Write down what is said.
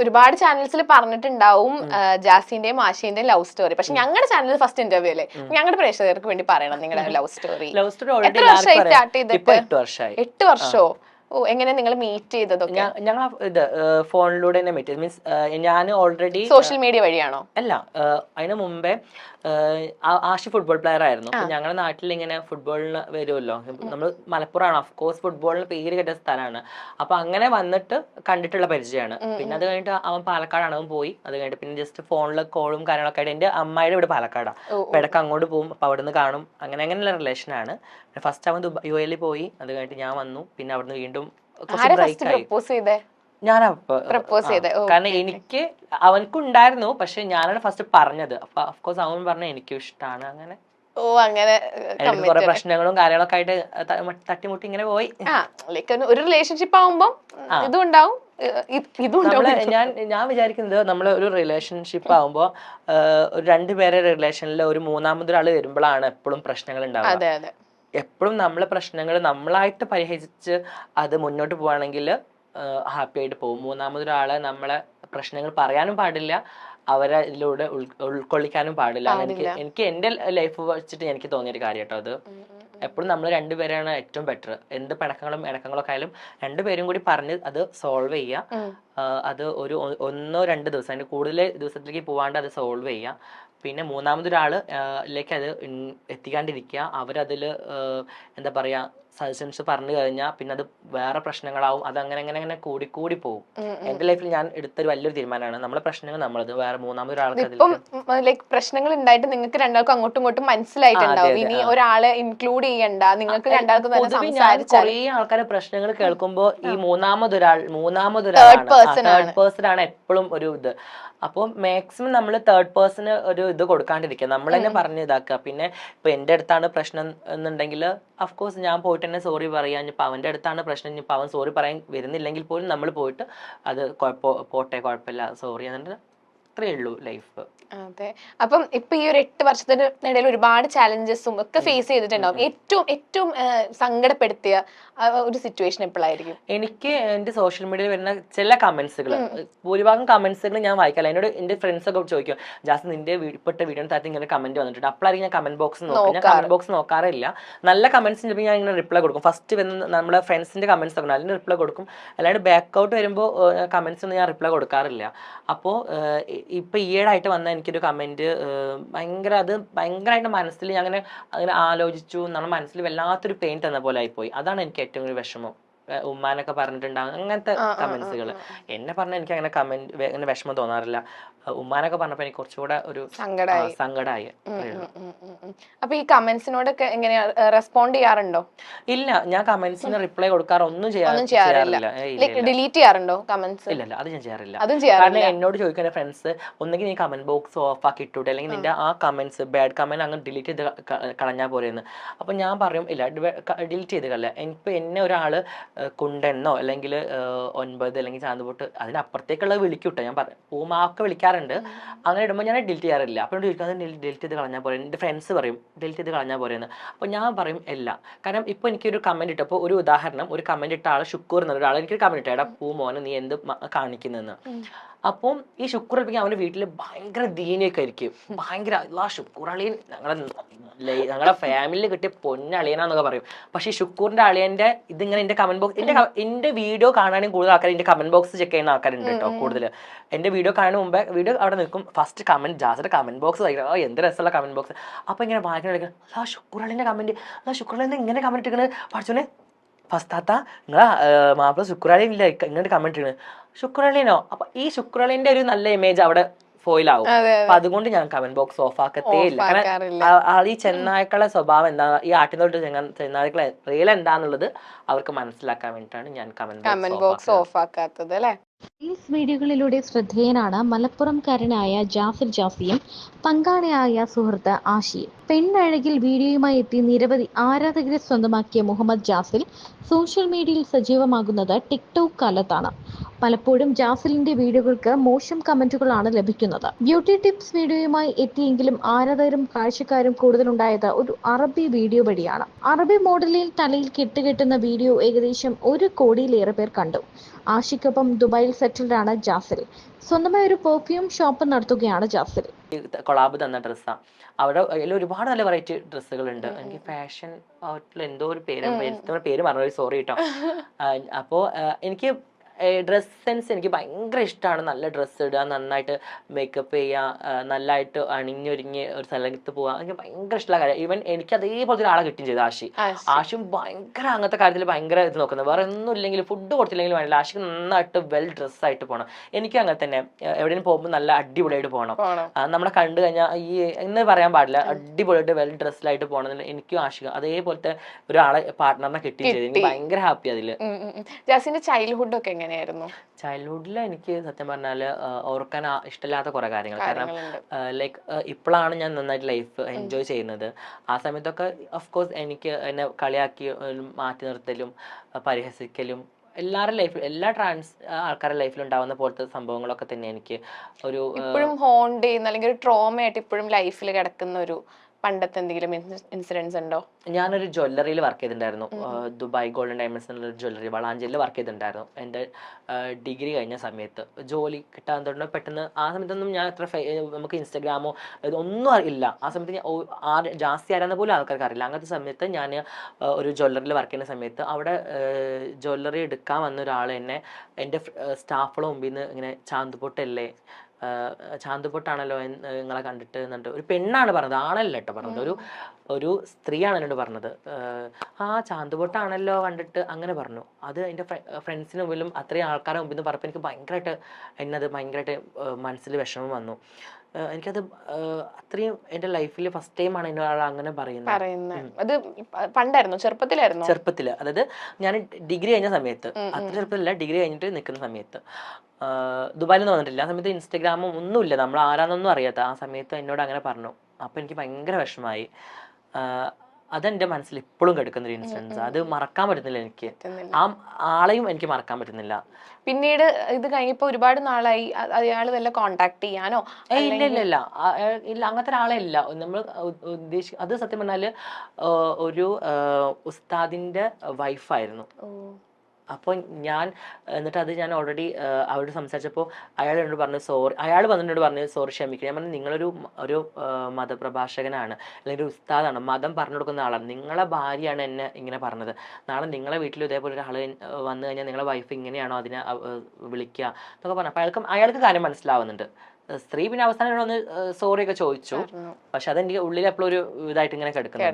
ഒരുപാട് ചാനൽസിൽ പറഞ്ഞിട്ടുണ്ടാവും ജാസിന്റെയും ആശിന്റെയും love story. പക്ഷെ ഞങ്ങളുടെ ചാനൽ ഫസ്റ്റ് ഇന്റർവ്യൂ അല്ലേ, ഞങ്ങളുടെ പ്രേക്ഷകർക്ക് വേണ്ടി പറയണം നിങ്ങളുടെ ലവ് സ്റ്റോറി. എത്ര വർഷമായി സ്റ്റാർട്ട് ചെയ്തിട്ട്? 8 വർഷമോ? ഓ, എങ്ങനെ നിങ്ങൾ മീറ്റ് ചെയ്തതൊക്കെ? ഞങ്ങൾ ഇത് ഫോണിലൂടെ തന്നെ മീറ്റ് ചെയ്തു. മീൻസ് ഞാൻ ഓൾറെഡി സോഷ്യൽ മീഡിയ വഴിയാണോ? അല്ല, അതിന് മുമ്പേ ആഷി ഫുട്ബോൾ പ്ലെയർ ആയിരുന്നു. അപ്പൊ ഞങ്ങളുടെ നാട്ടിൽ ഇങ്ങനെ ഫുട്ബോളിന് വരുമല്ലോ, നമ്മൾ മലപ്പുറമാണ്, ഓഫ്കോഴ്സ് ഫുട്ബോളിന് പേര് കേട്ട സ്ഥലമാണ്. അപ്പൊ അങ്ങനെ വന്നിട്ട് കണ്ടിട്ടുള്ള പരിചയമാണ്. പിന്നെ അത് കഴിഞ്ഞിട്ട് അവൻ പാലക്കാടാണ്, അവൻ പോയി. അത് കഴിഞ്ഞിട്ട് പിന്നെ ജസ്റ്റ് ഫോണിൽ കോളും കാര്യങ്ങളൊക്കെ ആയിട്ട്. എന്റെ അമ്മായിയുടെ ഇവിടെ പാലക്കാടാണ്, അപ്പൊ ഇടയ്ക്ക് അങ്ങോട്ട് പോകും, അപ്പൊ അവിടെ നിന്ന് കാണും. അങ്ങനെയുള്ള റിലേഷനാണ്. ഫസ്റ്റ് അവൻ UAE പോയി, അത് കഴിഞ്ഞിട്ട് ഞാൻ വന്നു. പിന്നെ അവിടുന്ന് വീണ്ടും കാരണം എനിക്ക് അവനക്കുണ്ടായിരുന്നു, പക്ഷെ ഞാനാണ് ഫസ്റ്റ് പറഞ്ഞത്. അപ്പൊ അഫ്കോഴ്സ് അവൻ പറഞ്ഞ എനിക്കും ഇഷ്ടമാണ്. അങ്ങനെ കുറെ പ്രശ്നങ്ങളും കാര്യങ്ങളൊക്കെ ആയിട്ട് തട്ടിമുട്ടി ഇങ്ങനെ പോയി. ഒരു റിലേഷൻഷിപ്പ് ആവുമ്പോ ഇതുണ്ടാവും. ഞാൻ വിചാരിക്കുന്നത് നമ്മൾ ഒരു റിലേഷൻഷിപ്പ് ആവുമ്പോ രണ്ടുപേരെ റിലേഷനിൽ ഒരു മൂന്നാമതൊരാള് വരുമ്പോഴാണ് എപ്പോഴും പ്രശ്നങ്ങൾ ഉണ്ടാവുക. എപ്പോഴും നമ്മളെ പ്രശ്നങ്ങൾ നമ്മളായിട്ട് പരിഹരിച്ച് അത് മുന്നോട്ട് പോവാണെങ്കിൽ ഹാപ്പി ആയിട്ട് പോകും. മൂന്നാമതൊരാളെ നമ്മളെ പ്രശ്നങ്ങൾ പറയാനും പാടില്ല, അവരെ ഇതിലൂടെ ഉൾക്കൊള്ളിക്കാനും പാടില്ല. എനിക്ക് എന്റെ ലൈഫ് വെച്ചിട്ട് എനിക്ക് തോന്നിയൊരു കാര്യം കേട്ടോ അത്. എപ്പോഴും നമ്മൾ രണ്ടുപേരാണ് ഏറ്റവും ബെറ്റർ. എന്ത് പിണക്കങ്ങളും ഇണക്കങ്ങളൊക്കെ ആയാലും രണ്ടുപേരും കൂടി പറഞ്ഞ് അത് സോൾവ് ചെയ്യുക. അത് ഒരു 1-2 ദിവസം, അതിന്റെ കൂടുതൽ ദിവസത്തിലേക്ക് പോവാണ്ട് അത് സോൾവ് ചെയ്യുക. പിന്നെ മൂന്നാമതൊരാളിലേക്ക് അത് എത്തിക്കാണ്ടിരിക്കുക. അവരതിൽ എന്താ പറയാ സജഷൻസ് പറഞ്ഞു കഴിഞ്ഞാൽ പിന്നെ അത് വേറെ പ്രശ്നങ്ങളാവും. അത് അങ്ങനെ കൂടി പോകും. എന്റെ ലൈഫിൽ ഞാൻ എടുത്തൊരു വലിയൊരു തീരുമാനമാണ്, നമ്മളെ പ്രശ്നങ്ങൾ നമ്മളത് വേറെ മൂന്നാമതൊരാൾക്ക് പ്രശ്നങ്ങൾ ഉണ്ടായിട്ട് നിങ്ങൾക്ക് രണ്ടാൾക്കും അങ്ങോട്ടും ഇങ്ങോട്ടും മനസ്സിലായിട്ടുണ്ടാവും. ഇനി ഒരാളെ ഇൻക്ലൂഡ് ചെയ്യണ്ട, നിങ്ങൾക്ക് രണ്ടാൾക്കും കുറേ ആൾക്കാരെ പ്രശ്നങ്ങൾ കേൾക്കുമ്പോ ഈ തേർഡ് പേഴ്സൺ ആണ് എപ്പോഴും ഒരു ഇത്. അപ്പോൾ മാക്സിമം നമ്മൾ തേർഡ് പേഴ്സണ് ഒരു ഇത് കൊടുക്കാണ്ടിരിക്കുക, നമ്മൾ തന്നെ പറഞ്ഞ് ഇതാക്കുക. പിന്നെ ഇപ്പൊ എന്റെ അടുത്താണ് പ്രശ്നം എന്നുണ്ടെങ്കിൽ അഫ്കോഴ്സ് ഞാൻ പോയിട്ട് തന്നെ സോറി പറയാം. ഇനിയിപ്പോൾ അവന്റെ അടുത്താണ് പ്രശ്നം, ഇനിയിപ്പോൾ അവൻ സോറി പറയാൻ വരുന്നില്ലെങ്കിൽ പോലും നമ്മൾ പോയിട്ട് അത് പോട്ടെ കുഴപ്പമില്ല സോറി എന്നിട്ട് അത്രയേ ഉള്ളൂ ലൈഫ്. അതെ. അപ്പം ഇപ്പൊ ഈ ഒരു 8 വർഷത്തിനിടയിൽ ഒരുപാട് ചാലഞ്ചസും ഒക്കെ ഫേസ് ചെയ്തിട്ടുണ്ടാവും. ഏറ്റവും സങ്കടപ്പെടുത്തിയ ഒരു സിറ്റുവേഷൻ എപ്പോഴായിരിക്കും? എനിക്ക് എന്റെ സോഷ്യൽ മീഡിയയിൽ വരുന്ന ചില കമന്റ്സുകൾ, ഭൂരിഭാഗം കമന്റ്സുകൾ ഞാൻ വായിക്കാറില്ല. എന്നോട് എന്റെ ഫ്രണ്ട്സ് ഒക്കെ ചോദിക്കും, ജാസ് നിന്റെ ഇപ്പോഴത്തെ വീഡിയോ താഴത്ത് ഇങ്ങനെ കമന്റ് വന്നിട്ടുണ്ട്. അപ്പോഴായിരിക്കും ഞാൻ കമന്റ് ബോക്സ് നോക്കും. ഞാൻ കമന്റ് ബോക്സ് നോക്കാറില്ല. നല്ല കമന്റ്സ് ചിലപ്പോൾ ഞാൻ ഇങ്ങനെ റിപ്ലൈ കൊടുക്കും. ഫസ്റ്റ് വരുന്ന നമ്മുടെ ഫ്രണ്ട്സിന്റെ കമന്റ്സ് ഒക്കെ അതിന് റിപ്ലൈ കൊടുക്കും. അല്ലാണ്ട് ബാക്ക് വരുമ്പോൾ കമന്റ്സ് ഒന്നും ഞാൻ റിപ്ലൈ കൊടുക്കാറില്ല. അപ്പോൾ ഇപ്പൊ ഈയിടായിട്ട് വന്ന എനിക്കൊരു കമന്റ് ഭയങ്കരമായിട്ട് മനസ്സിൽ ഞാൻ അങ്ങനെ ആലോചിച്ചു. നമ്മുടെ മനസ്സിൽ വല്ലാത്തൊരു പെയിൻ തന്ന പോലെ ആയിപ്പോയി. അതാണ് എനിക്ക് ഏറ്റവും ഒരു വിഷമം. ഉമ്മാനൊക്കെ പറഞ്ഞിട്ടുണ്ടാകും അങ്ങനത്തെ കമന്റ്സുകൾ. എന്നെ പറഞ്ഞാൽ എനിക്ക് അങ്ങനെ വിഷമം തോന്നാറില്ല. ഉമ്മാനൊക്കെ പറഞ്ഞപ്പോ എനിക്ക് കുറച്ചുകൂടെ ഒരു സങ്കടമായി. അപ്പൊ ഈ കമന്റ്സിനോടൊക്കെ എങ്ങനെയാ റെസ്പോണ്ട് ചെയ്യാറുണ്ടോ? ഇല്ല, ഞാൻ കമന്റ്സിന് റിപ്ലൈ കൊടുക്കാറ് ഒന്നും ചെയ്യാറില്ല. ഡിലീറ്റ് ചെയ്യാറുണ്ടോ കമന്റ്സ്? ഇല്ല, അത് ഞാൻ ചെയ്യാറില്ല. കാരണം എന്നോട് ചോദിക്കുന്ന ഫ്രണ്ട്സ് ഒന്നെങ്കിൽ നീ കമന്റ് ബോക്സ് ഓഫ് ആക്കി ഇട്ടൂടെ, അല്ലെങ്കിൽ നിന്റെ ആ കമന്റ്സ് ബാഡ് കമന്റ് അങ്ങ് ഡിലീറ്റ് ചെയ്ത് കളഞ്ഞാൽ പോരെയെന്ന്. അപ്പൊ ഞാൻ പറയും ഇല്ല, ഡിലീറ്റ് ചെയ്ത് കളയാം. ഇപ്പൊ എന്നെ ഒരാള് കുണ്ടെന്നോ അല്ലെങ്കിൽ 9 അല്ലെങ്കിൽ ചാന്തുപൊട്ട് അതിനപ്പുറത്തേക്കുള്ള വിളിക്കൂട്ടോ, ഞാൻ പൂമാക്കെ വിളിക്കാറുണ്ട്. അങ്ങനെ ഇടുമ്പോൾ ഞാൻ ഡിലീറ്റ് ചെയ്യാറില്ല. അപ്പോൾ ഡിലീറ്റ് ചെയ്ത് കളഞ്ഞാൽ പോരെ. എൻ്റെ ഫ്രണ്ട്സ് പറയും ഡിലീറ്റ് ചെയ്ത് കളഞ്ഞാൽ പോരെയെന്ന്. അപ്പോൾ ഞാൻ പറയും ഇല്ല. കാരണം ഇപ്പോൾ എനിക്കൊരു കമന്റ് ഇട്ടപ്പോൾ, ഒരു ഉദാഹരണം, ഒരു കമന്റ് ഇട്ട ആൾ ഷുക്കൂർ എന്നൊരു ആൾ എനിക്കൊരു കമന്റ് ഇട്ട, എടാ പൂ മോനെ നീ എന്ത് കാണിക്കുന്നതെന്ന്. അപ്പം ഈ ശുക്കൂർ അടിപ്പിക്കാൻ അവൻ്റെ വീട്ടിൽ ഭയങ്കര ദീനിയൊക്കെ ആയിരിക്കും. ഭയങ്കര ശുക്കൂർ അളിയൻ ഞങ്ങളുടെ ഫാമിലിയിൽ കിട്ടിയ പൊന്നളിയനാന്നൊക്കെ പറയും. പക്ഷെ ഈ ശുക്കൂറിന്റെ അളിയന്റെ ഇതിങ്ങനെ എന്റെ കമന്റ് ബോക്സ്, എന്റെ വീഡിയോ കാണാനും കൂടുതൽ ആൾക്കാർ എന്റെ കമന്റ് ബോക്സ് ചെക്ക് ചെയ്യുന്ന ആൾക്കാരുണ്ട് കേട്ടോ. കൂടുതൽ എന്റെ വീഡിയോ കാണുന്ന മുമ്പേ വീഡിയോ അവിടെ നിൽക്കും, ഫസ്റ്റ് കമന്റ് ജാസിന്റെ കമന്റ് ബോക്സ് വായിക്കണം. എന്ത് രസമുള്ള കമന്റ് ബോക്സ്. അപ്പൊ ഇങ്ങനെ വായിക്കണം, ശുക്കൂർ അളിയന്റെ കമന്റ്, ശുക്കൂർ അളിയൻ ഇങ്ങനെ കമന്റ് ഇട്ടിരിക്കുന്നത് പഠിച്ചോനെ ഫസ്റ്റ് താത്ത നിങ്ങളാ മാപ്പിള ശുക്രാളിയൻ ഇല്ല ഇങ്ങോട്ട് കമന്റ് ഇടുന്നത് ശുക്രാളിയനോ. അപ്പൊ ഈ ശുക്രാളിയന്റെ ഒരു നല്ല ഇമേജ് അവിടെ ഫോയിലാവും. അപ്പൊ അതുകൊണ്ട് ഞാൻ കമന്റ് ബോക്സ് ഓഫ് ആക്കത്തേ ഇല്ല. കാരണം ഈ ചെന്നായ്ക്കളെ സ്വഭാവം എന്താ, ഈ ആട്ടിനോട്ട് ചെന്നായ്ക്കളെ റിയൽ എന്താന്നുള്ളത് അവർക്ക് മനസ്സിലാക്കാൻ വേണ്ടിയിട്ടാണ് ഞാൻ കമന്റ് ബോക്സ് ഓഫ് ആക്കാത്തത് അല്ലേ. റീൽസ് വീഡിയോകളിലൂടെ ശ്രദ്ധേയനാണ് മലപ്പുറംകാരനായ ജാസിർ ജാസിയും പങ്കാളിയായ സുഹൃത്ത് ആഷിയും. പെണ്ണഴകിൽ വീഡിയോയുമായി എത്തി നിരവധി ആരാധകരെ സ്വന്തമാക്കിയ മുഹമ്മദ് ജാസിൽ സോഷ്യൽ മീഡിയയിൽ സജീവമാകുന്നത് ടിക്ടോക്ക് കാലത്താണ്. പലപ്പോഴും ജാസിലിന്റെ വീഡിയോകൾക്ക് മോശം കമന്റുകളാണ് ലഭിക്കുന്നത്. ബ്യൂട്ടി ടിപ്സ് വീഡിയോയുമായി എത്തിയെങ്കിലും ആരാധകരും കാഴ്ചക്കാരും കൂടുതലുണ്ടായത് ഒരു അറബി വീഡിയോ വഴിയാണ്. അറബി മോഡലിൽ തലയിൽ കെട്ടുകെട്ടുന്ന വീഡിയോ ഏകദേശം 1 കോടിയിലേറെ പേർ കണ്ടു. ആഷിക്കൊപ്പം ദുബായിൽ സെറ്റിൽഡാണ് ജാസിൽ. സ്വന്തമായി ഒരു പെർഫ്യൂം ഷോപ്പ് നടത്തുകയാണ് ജാസിൽ. കൊളാബ് തന്ന ഡ്രസ്സാണ്. അവിടെ അതിൽ ഒരുപാട് നല്ല വെറൈറ്റി ഡ്രസ്സുകളുണ്ട്. എനിക്ക് ഫാഷൻ ഔട്ട്ലെറ്റ് എന്തോ ഒരു പേര് പറഞ്ഞു, സോറി കേട്ടോ. അപ്പോൾ എനിക്ക് ഡ്രസ് സെൻസ് എനിക്ക് ഭയങ്കര ഇഷ്ടമാണ്. നല്ല ഡ്രസ്സ് ഇടുക, നന്നായിട്ട് മേക്കപ്പ് ചെയ്യുക, നല്ലതായിട്ട് അണിഞ്ഞൊരുങ്ങി ഒരു സ്ഥലത്ത് പോവുക, എനിക്ക് ഭയങ്കര ഇഷ്ടമുള്ള കാര്യം. ഈവൻ എനിക്ക് അതേപോലത്തെ ഒരാളെ കിട്ടുകയും ചെയ്തു ആഷിയും ഭയങ്കര അങ്ങനത്തെ കാര്യത്തിൽ ഭയങ്കര ഇത് നോക്കുന്നത്. വേറെ ഒന്നും ഇല്ലെങ്കിലും ഫുഡ് കൊടുത്തില്ലെങ്കിലും വേണ്ടില്ല, ആഷിക്ക് നന്നായിട്ട് വെൽ ഡ്രസ്സായിട്ട് പോകണം. എനിക്ക് അങ്ങനെ തന്നെ എവിടെയും പോകുമ്പോൾ നല്ല അടിപൊളിയായിട്ട് പോകണം. നമ്മളെ കണ്ടു കഴിഞ്ഞാൽ ഈ എന്ന് പറയാൻ പാടില്ല, അടിപൊളിയായിട്ട് വെൽ ഡ്രസ്സായിട്ട് പോകണം. എനിക്കും ആഷിക അതേപോലത്തെ ഒരാളെ പാർട്ട്ണറിനെ കിട്ടുകയും ചെയ്തു. എനിക്ക് ഭയങ്കര ഹാപ്പി അതിൽ. ജാസിന്റെ ചൈൽഡ്ഹുഡ് ഒക്കെ എങ്ങനെയായിരുന്നു? ചൈൽഡ്ഹുഡിൽ എനിക്ക് സത്യം പറഞ്ഞാൽ ഓർക്കാൻ ഇഷ്ടമില്ലാത്ത കുറെ കാര്യങ്ങൾ. കാരണം ലൈക്ക് ഇപ്പോഴാണ് ഞാൻ നന്നായിട്ട് ലൈഫ് എൻജോയ് ചെയ്യുന്നത്. ആ സമയത്തൊക്കെ ഓഫ്കോഴ്സ് എനിക്ക് എന്നെ കളിയാക്കി മാറ്റി നിർത്തലും പരിഹസിക്കലും എല്ലാവരുടെ ലൈഫിൽ, എല്ലാ ആൾക്കാരുടെ ലൈഫിൽ ഉണ്ടാവുന്ന പോലത്തെ സംഭവങ്ങളൊക്കെ തന്നെ എനിക്ക് ഒരു ഇപ്പോഴും ഹോണ്ട് ചെയ്യുന്ന അല്ലെങ്കിൽ ഒരു ട്രോമയായിട്ട് ഇപ്പോഴും ലൈഫിൽ കിടക്കുന്ന ഒരു പണ്ടത്തെ എന്തെങ്കിലും ഇൻസിഡൻസ് ഉണ്ടോ? ഞാനൊരു ജ്വല്ലറിയിൽ വർക്ക് ചെയ്തിട്ടുണ്ടായിരുന്നു. ദുബായ് ഗോൾഡൻ ഡയമണ്ട്സ് എന്നുള്ള ജ്വല്ലറി വളാഞ്ചേരിയിൽ വർക്ക് ചെയ്തിട്ടുണ്ടായിരുന്നു. എൻ്റെ ഡിഗ്രി കഴിഞ്ഞ സമയത്ത് ജോലി കിട്ടാൻ തുടങ്ങി. പെട്ടെന്ന് ആ സമയത്തൊന്നും ഞാൻ നമുക്ക് ഇൻസ്റ്റാഗ്രാമോ ഇതൊന്നും ഇല്ല. ആ സമയത്ത് ഞാൻ ജാസ്തി ആരാന്ന് പോലും ആൾക്കാർക്ക് അറിയില്ല. അങ്ങനത്തെ സമയത്ത് ഞാൻ ഒരു ജ്വല്ലറിയിൽ വർക്ക് ചെയ്യുന്ന സമയത്ത് അവിടെ ജ്വല്ലറി എടുക്കാൻ വന്ന ഒരാൾ എന്നെ എൻ്റെ സ്റ്റാഫുകളുടെ മുമ്പിൽ നിന്ന് ഇങ്ങനെ ചാന്തുപൊട്ടല്ലേ, ചാന്തുപൊട്ടാണല്ലോ നിങ്ങളെ കണ്ടിട്ട് എന്നിട്ട് ഒരു പെണ്ണാണ് പറഞ്ഞത്, ആണല്ല കേട്ടോ പറഞ്ഞത്, ഒരു സ്ത്രീയാണ് എന്നോട് പറഞ്ഞത്. ആ ചാന്തുപൊട്ടാണല്ലോ കണ്ടിട്ട് അങ്ങനെ പറഞ്ഞു. അത് എൻ്റെ ഫ്രണ്ട്സിന് മുമ്പിലും അത്രയും ആൾക്കാരുടെ മുമ്പിൽ നിന്ന് പറഞ്ഞപ്പോൾ എനിക്ക് ഭയങ്കരമായിട്ട് മനസ്സിൽ വിഷമം വന്നു. എനിക്കത് അത്രയും എൻ്റെ ലൈഫിൽ ഫസ്റ്റ് ടൈമാണ് എന്നോട് അങ്ങനെ പറയുന്നത്. അത് പണ്ടായിരുന്നു, ചെറുപ്പത്തിൽ, അതായത് ഞാൻ ഡിഗ്രി കഴിഞ്ഞ സമയത്ത്, അത്ര ചെറുപ്പത്തിലല്ല, ഡിഗ്രി കഴിഞ്ഞിട്ട് നിൽക്കുന്ന സമയത്ത്, ദുബായിൽ നിന്ന് വന്നിട്ടില്ല. ആ സമയത്ത് ഇൻസ്റ്റഗ്രാമും ഒന്നുമില്ല, നമ്മൾ ആരാന്നൊന്നും അറിയാത്ത ആ സമയത്ത് എന്നോട് അങ്ങനെ പറഞ്ഞു. അപ്പോൾ എനിക്ക് ഭയങ്കര വിഷമമായി. അതെന്റെ മനസ്സിൽ ഇപ്പോഴും കിടക്കുന്ന ഒരു ഇൻസിഡൻസ്. അത് മറക്കാൻ പറ്റുന്നില്ല എനിക്ക്. ആ ആളെയും എനിക്ക് മറക്കാൻ പറ്റുന്നില്ല. പിന്നീട് ഇത് കഴിഞ്ഞപ്പോ ഒരുപാട് നാളായി അയാൾ വല്ല കോണ്ടാക്ട് ചെയ്യാനോ? ഇല്ല, അങ്ങനത്തെ ഒരാളെ ഇല്ല. നമ്മൾ അത് സത്യം പറഞ്ഞാല് ഒരു ഉസ്താദിന്റെ വൈഫായിരുന്നു. അപ്പോൾ എന്നിട്ട് അത് ഞാൻ ഓൾറെഡി അവരോട് സംസാരിച്ചപ്പോൾ അയാൾ എന്നോട് പറഞ്ഞു സോറി. അയാൾ വന്നിട്ട് പറഞ്ഞു സോറി ക്ഷമിക്കുക. ഞാൻ പറഞ്ഞു നിങ്ങളൊരു മതപ്രഭാഷകനാണ്, അല്ലെങ്കിൽ ഒരു ഉസ്താദാണ്, മതം പറഞ്ഞു കൊടുക്കുന്ന ആളാണ്. നിങ്ങളെ ഭാര്യയാണ് എന്നെ ഇങ്ങനെ പറഞ്ഞത്. നാളെ നിങ്ങളെ വീട്ടിൽ ഇതേപോലെ ഒരാൾ വന്നു കഴിഞ്ഞാൽ നിങ്ങളെ വൈഫ് ഇങ്ങനെയാണോ അതിനെ വിളിക്കുക എന്നൊക്കെ പറഞ്ഞു. അപ്പോൾ അയാൾക്ക് കാര്യം മനസ്സിലാവുന്നുണ്ട്. സ്ത്രീ പിന്നെ അവസാനം ഒന്ന് സോറി ഒക്കെ ചോദിച്ചു. പക്ഷെ അതെനിക്ക് ഉള്ളിൽ എപ്പോഴും ഒരു ഇതായിട്ട് ഇങ്ങനെ കിടക്കുന്നുണ്ട്.